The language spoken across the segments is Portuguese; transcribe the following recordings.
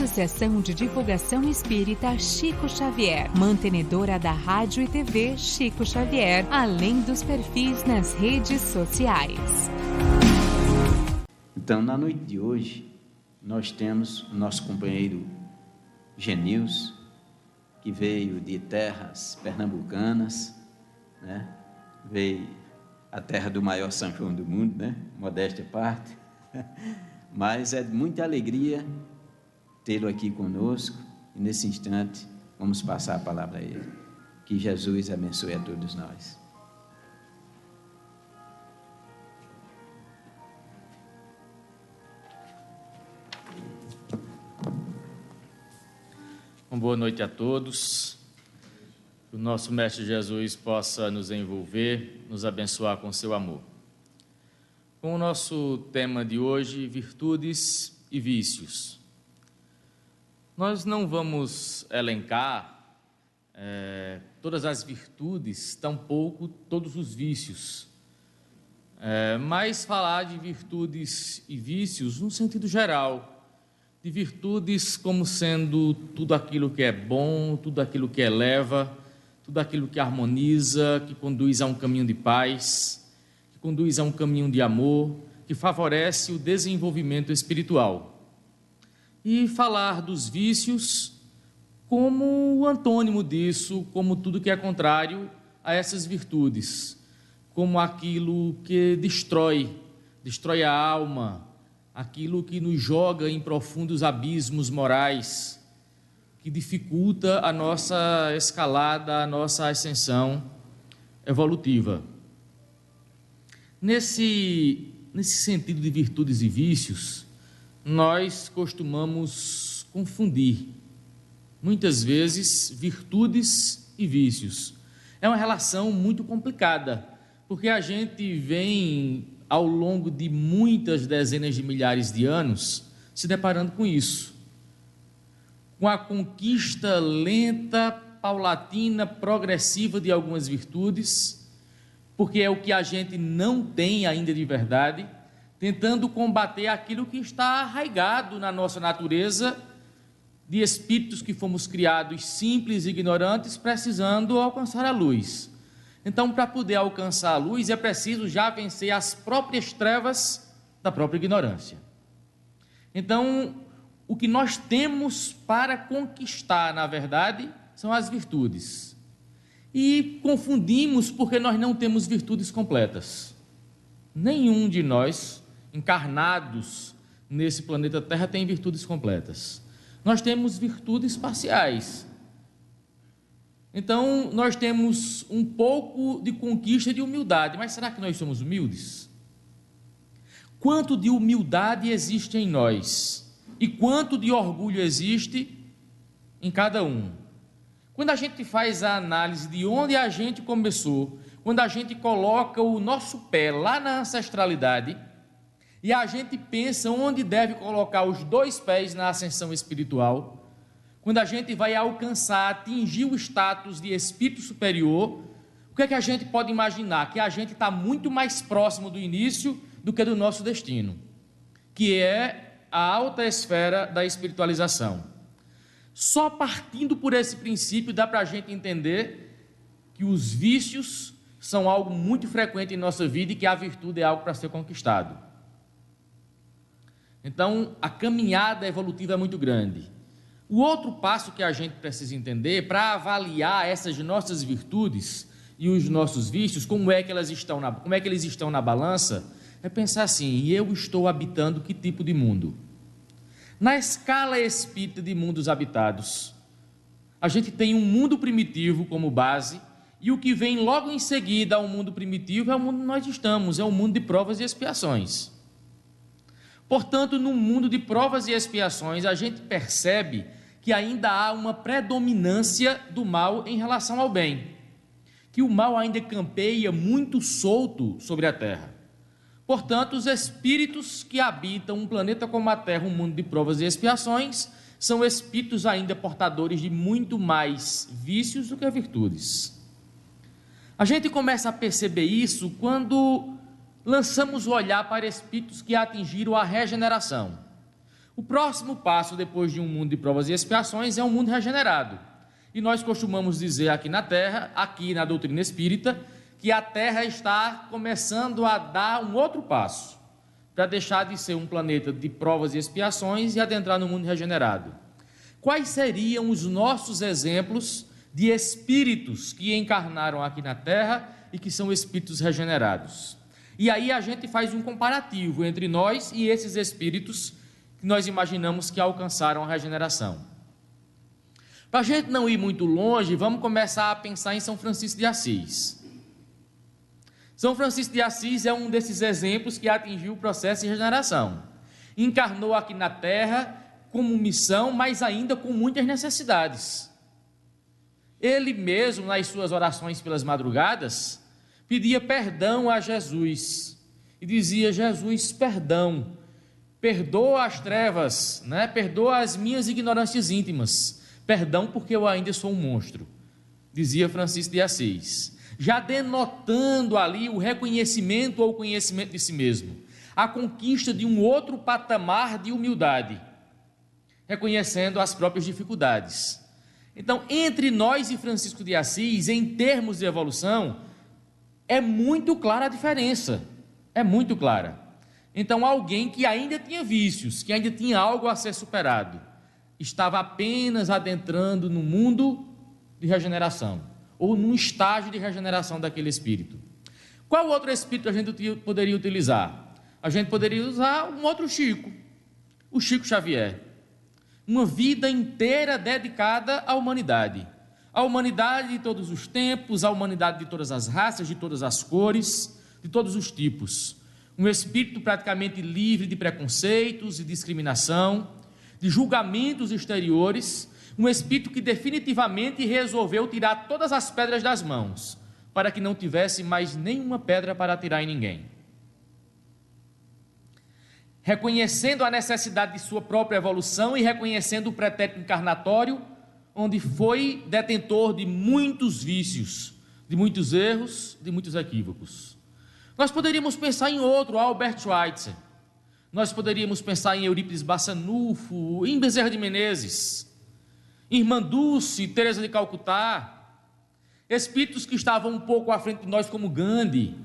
Associação de Divulgação Espírita Chico Xavier, mantenedora da Rádio e TV Chico Xavier, além dos perfis nas redes sociais. Então, na noite de hoje, nós temos o nosso companheiro Genils, que veio de terras pernambucanas, né? Veio a terra do maior São João do mundo, né? Modéstia à parte, mas é de muita alegria tê-lo aqui conosco, e nesse instante vamos passar a palavra a ele. Que Jesus abençoe a todos nós. Boa noite a todos. Que o nosso Mestre Jesus possa nos envolver, nos abençoar com seu amor. Com o nosso tema de hoje, virtudes e vícios. Nós não vamos elencar todas as virtudes, tampouco todos os vícios, mas falar de virtudes e vícios no sentido geral, de virtudes como sendo tudo aquilo que é bom, tudo aquilo que eleva, tudo aquilo que harmoniza, que conduz a um caminho de paz, que conduz a um caminho de amor, que favorece o desenvolvimento espiritual. E falar dos vícios como o antônimo disso, como tudo que é contrário a essas virtudes, como aquilo que destrói a alma, aquilo que nos joga em profundos abismos morais, que dificulta a nossa escalada, a nossa ascensão evolutiva. Nesse sentido de virtudes e vícios, nós costumamos confundir, muitas vezes, virtudes e vícios. É uma relação muito complicada, porque a gente vem ao longo de muitas dezenas de milhares de anos, se deparando com isso, com a conquista lenta, paulatina, progressiva de algumas virtudes, porque é o que a gente não tem ainda de verdade, tentando combater aquilo que está arraigado na nossa natureza, de espíritos que fomos criados simples e ignorantes, precisando alcançar a luz. Então, para poder alcançar a luz, é preciso já vencer as próprias trevas da própria ignorância. Então, o que nós temos para conquistar, na verdade, são as virtudes. E confundimos porque nós não temos virtudes completas. Nenhum de nós, encarnados nesse planeta Terra, tem virtudes completas. Nós temos virtudes parciais. Então, nós temos um pouco de conquista de humildade, mas será que nós somos humildes? Quanto de humildade existe em nós? E quanto de orgulho existe em cada um? Quando a gente faz a análise de onde a gente começou, quando a gente coloca o nosso pé lá na ancestralidade, e a gente pensa onde deve colocar os dois pés na ascensão espiritual, quando a gente vai alcançar, atingir o status de espírito superior, o que é que a gente pode imaginar? Que a gente está muito mais próximo do início do que do nosso destino, que é a alta esfera da espiritualização. Só partindo por esse princípio dá para a gente entender que os vícios são algo muito frequente em nossa vida e que a virtude é algo para ser conquistado. Então, a caminhada evolutiva é muito grande. O outro passo que a gente precisa entender para avaliar essas nossas virtudes e os nossos vícios, como é que eles estão na balança, é pensar assim: eu estou habitando que tipo de mundo? Na escala espírita de mundos habitados, a gente tem um mundo primitivo como base, e o que vem logo em seguida ao mundo primitivo é o mundo onde nós estamos, é o mundo de provas e expiações. Portanto, no mundo de provas e expiações, a gente percebe que ainda há uma predominância do mal em relação ao bem, que o mal ainda campeia muito solto sobre a Terra. Portanto, os espíritos que habitam um planeta como a Terra, um mundo de provas e expiações, são espíritos ainda portadores de muito mais vícios do que virtudes. A gente começa a perceber isso quando lançamos o olhar para espíritos que atingiram a regeneração. O próximo passo, depois de um mundo de provas e expiações, é um mundo regenerado. E nós costumamos dizer aqui na Terra, aqui na doutrina espírita, que a Terra está começando a dar um outro passo, para deixar de ser um planeta de provas e expiações e adentrar no mundo regenerado. Quais seriam os nossos exemplos de espíritos que encarnaram aqui na Terra e que são espíritos regenerados? E aí a gente faz um comparativo entre nós e esses espíritos que nós imaginamos que alcançaram a regeneração. Para a gente não ir muito longe, vamos começar a pensar em São Francisco de Assis. São Francisco de Assis é um desses exemplos que atingiu o processo de regeneração. Encarnou aqui na Terra como missão, mas ainda com muitas necessidades. Ele mesmo, nas suas orações pelas madrugadas, pedia perdão a Jesus e dizia: Jesus, perdão, perdoa as trevas, né? Perdoa as minhas ignorâncias íntimas, perdão porque eu ainda sou um monstro, dizia Francisco de Assis, já denotando ali o reconhecimento ou conhecimento de si mesmo, a conquista de um outro patamar de humildade, reconhecendo as próprias dificuldades. Então, entre nós e Francisco de Assis, em termos de evolução, é muito clara a diferença, é muito clara. Então, alguém que ainda tinha vícios, que ainda tinha algo a ser superado, estava apenas adentrando no mundo de regeneração, ou num estágio de regeneração daquele espírito. Qual outro espírito a gente poderia utilizar? A gente poderia usar um outro Chico, o Chico Xavier. Uma vida inteira dedicada à humanidade de todos os tempos, à humanidade de todas as raças, de todas as cores, de todos os tipos. Um espírito praticamente livre de preconceitos e discriminação, de julgamentos exteriores, um espírito que definitivamente resolveu tirar todas as pedras das mãos, para que não tivesse mais nenhuma pedra para atirar em ninguém. Reconhecendo a necessidade de sua própria evolução e reconhecendo o pretérito encarnatório, onde foi detentor de muitos vícios, de muitos erros, de muitos equívocos. Nós poderíamos pensar em outro, Albert Schweitzer. Nós poderíamos pensar em Eurípides Bassanufo, em Bezerra de Menezes, em Irmã Dulce, Teresa de Calcutá, espíritos que estavam um pouco à frente de nós, como Gandhi,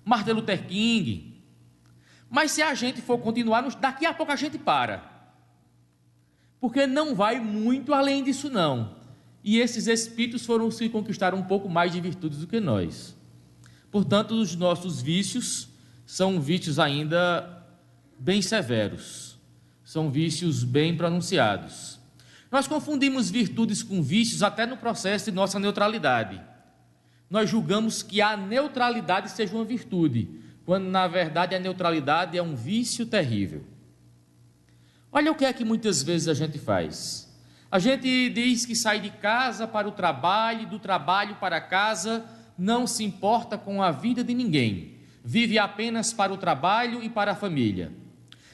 Martin Luther King. Mas se a gente for continuar, daqui a pouco a gente para, porque não vai muito além disso não, e esses espíritos foram se conquistar um pouco mais de virtudes do que nós. Portanto, os nossos vícios são vícios ainda bem severos, são vícios bem pronunciados. Nós confundimos virtudes com vícios até no processo de nossa neutralidade. Nós julgamos que a neutralidade seja uma virtude, quando na verdade a neutralidade é um vício terrível. Olha o que é que muitas vezes a gente faz. A gente diz que sai de casa para o trabalho, do trabalho para casa, não se importa com a vida de ninguém, vive apenas para o trabalho e para a família.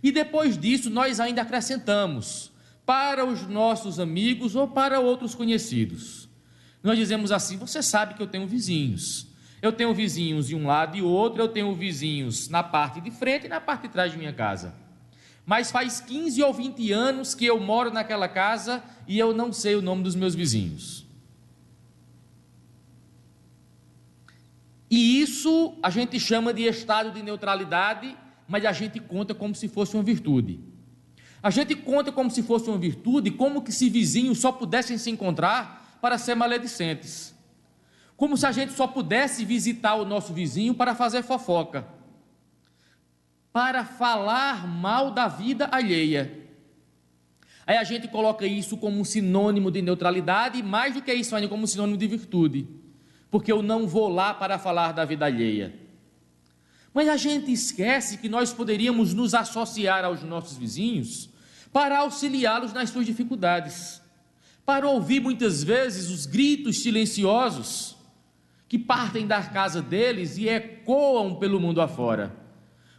E depois disso nós ainda acrescentamos, para os nossos amigos ou para outros conhecidos. Nós dizemos assim: você sabe que eu tenho vizinhos. Eu tenho vizinhos de um lado e outro, eu tenho vizinhos na parte de frente e na parte de trás de minha casa. Mas faz 15 ou 20 anos que eu moro naquela casa e eu não sei o nome dos meus vizinhos. E isso a gente chama de estado de neutralidade, mas a gente conta como se fosse uma virtude. A gente conta como se fosse uma virtude, como que se vizinhos só pudessem se encontrar para ser maledicentes. Como se a gente só pudesse visitar o nosso vizinho para fazer fofoca, para falar mal da vida alheia. Aí a gente coloca isso como um sinônimo de neutralidade, e mais do que isso ainda como um sinônimo de virtude, porque eu não vou lá para falar da vida alheia. Mas a gente esquece que nós poderíamos nos associar aos nossos vizinhos para auxiliá-los nas suas dificuldades, para ouvir muitas vezes os gritos silenciosos que partem da casa deles e ecoam pelo mundo afora.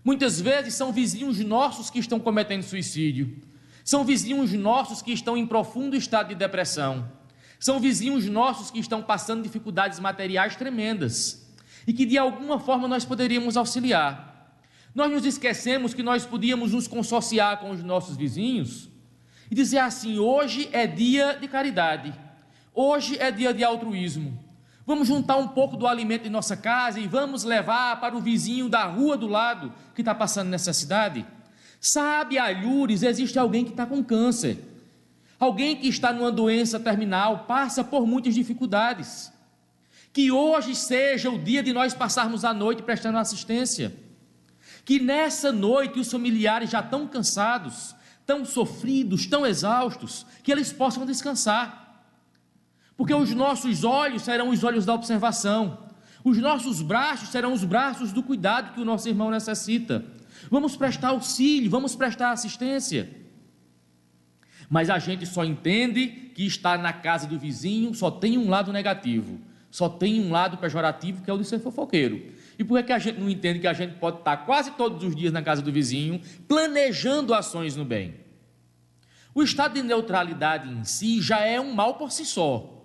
Muitas vezes são vizinhos nossos que estão cometendo suicídio, são vizinhos nossos que estão em profundo estado de depressão, são vizinhos nossos que estão passando dificuldades materiais tremendas e que de alguma forma nós poderíamos auxiliar. Nós nos esquecemos que nós podíamos nos consorciar com os nossos vizinhos e dizer assim: hoje é dia de caridade, hoje é dia de altruísmo. Vamos juntar um pouco do alimento de nossa casa e vamos levar para o vizinho da rua do lado que está passando necessidade. Sabe, alhures, existe alguém que está com câncer, alguém que está numa doença terminal, passa por muitas dificuldades. Que hoje seja o dia de nós passarmos a noite prestando assistência. Que nessa noite os familiares já estão cansados, tão sofridos, tão exaustos, que eles possam descansar. Porque os nossos olhos serão os olhos da observação, os nossos braços serão os braços do cuidado que o nosso irmão necessita. Vamos prestar auxílio, vamos prestar assistência. Mas a gente só entende que estar na casa do vizinho só tem um lado negativo, só tem um lado pejorativo, que é o de ser fofoqueiro. E por que a gente não entende que a gente pode estar quase todos os dias na casa do vizinho, planejando ações no bem? O estado de neutralidade em si já é um mal por si só.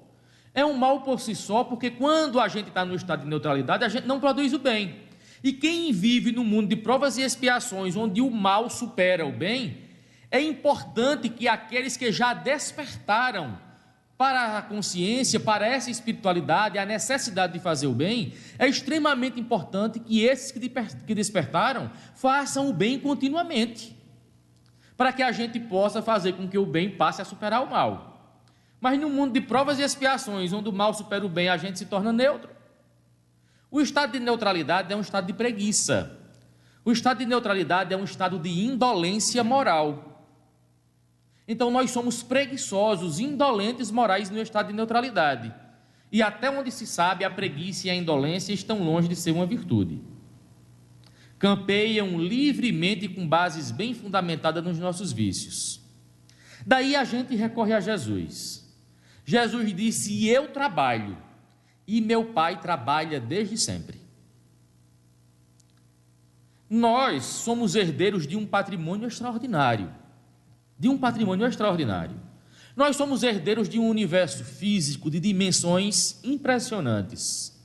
É um mal por si só, porque quando a gente está no estado de neutralidade, a gente não produz o bem. E quem vive no mundo de provas e expiações, onde o mal supera o bem, é importante que aqueles que já despertaram para a consciência, para essa espiritualidade, a necessidade de fazer o bem, é extremamente importante que esses que despertaram façam o bem continuamente, para que a gente possa fazer com que o bem passe a superar o mal. Mas no mundo de provas e expiações, onde o mal supera o bem, a gente se torna neutro. O estado de neutralidade é um estado de preguiça. O estado de neutralidade é um estado de indolência moral. Então nós somos preguiçosos, indolentes morais no estado de neutralidade. E até onde se sabe, a preguiça e a indolência estão longe de ser uma virtude. Campeiam livremente com bases bem fundamentadas nos nossos vícios. Daí a gente recorre a Jesus. Jesus disse: eu trabalho, e meu Pai trabalha desde sempre. Nós somos herdeiros de um patrimônio extraordinário. Nós somos herdeiros de um universo físico de dimensões impressionantes.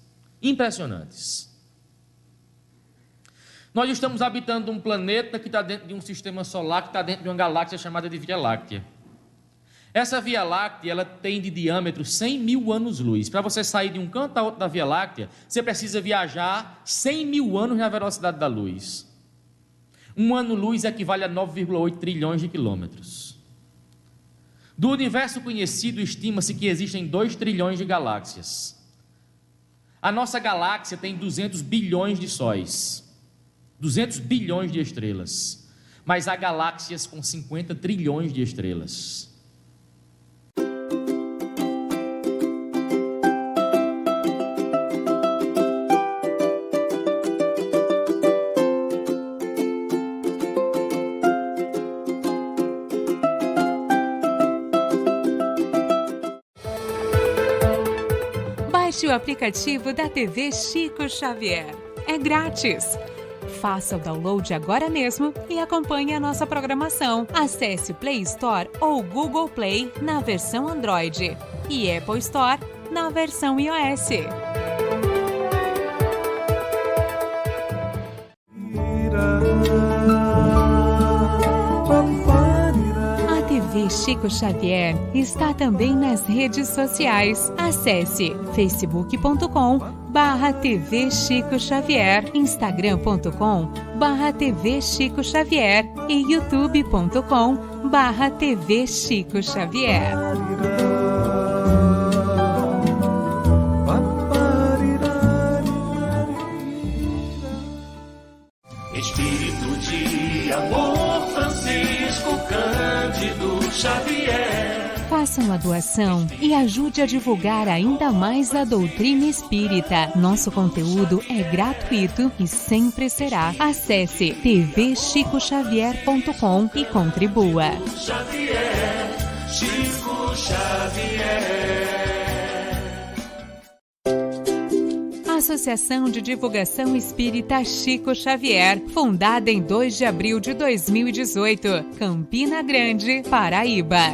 Nós estamos habitando um planeta que está dentro de um sistema solar, que está dentro de uma galáxia chamada de Via Láctea. Essa Via Láctea, ela tem de diâmetro 100 mil anos-luz. Para você sair de um canto a outro da Via Láctea, você precisa viajar 100 mil anos na velocidade da luz. Um ano-luz equivale a 9,8 trilhões de quilômetros. Do universo conhecido, estima-se que existem 2 trilhões de galáxias. A nossa galáxia tem 200 bilhões de sóis, 200 bilhões de estrelas, mas há galáxias com 50 trilhões de estrelas. Baixe o aplicativo da TV Chico Xavier. É grátis. Faça o download agora mesmo e acompanhe a nossa programação. Acesse o Play Store ou Google Play na versão Android e Apple Store na versão iOS. A TV Chico Xavier está também nas redes sociais. Acesse facebook.com/TV Chico Xavier, instagram.com/TV Chico Xavier e youtube.com/TV Chico Xavier. Espírito de amor, Francisco Cândido Xavier. Faça uma doação e ajude a divulgar ainda mais a doutrina espírita. Nosso conteúdo é gratuito e sempre será. Acesse tvchicoxavier.com e contribua. Xavier, Chico Xavier. Associação de Divulgação Espírita Chico Xavier, fundada em 2 de abril de 2018, Campina Grande, Paraíba.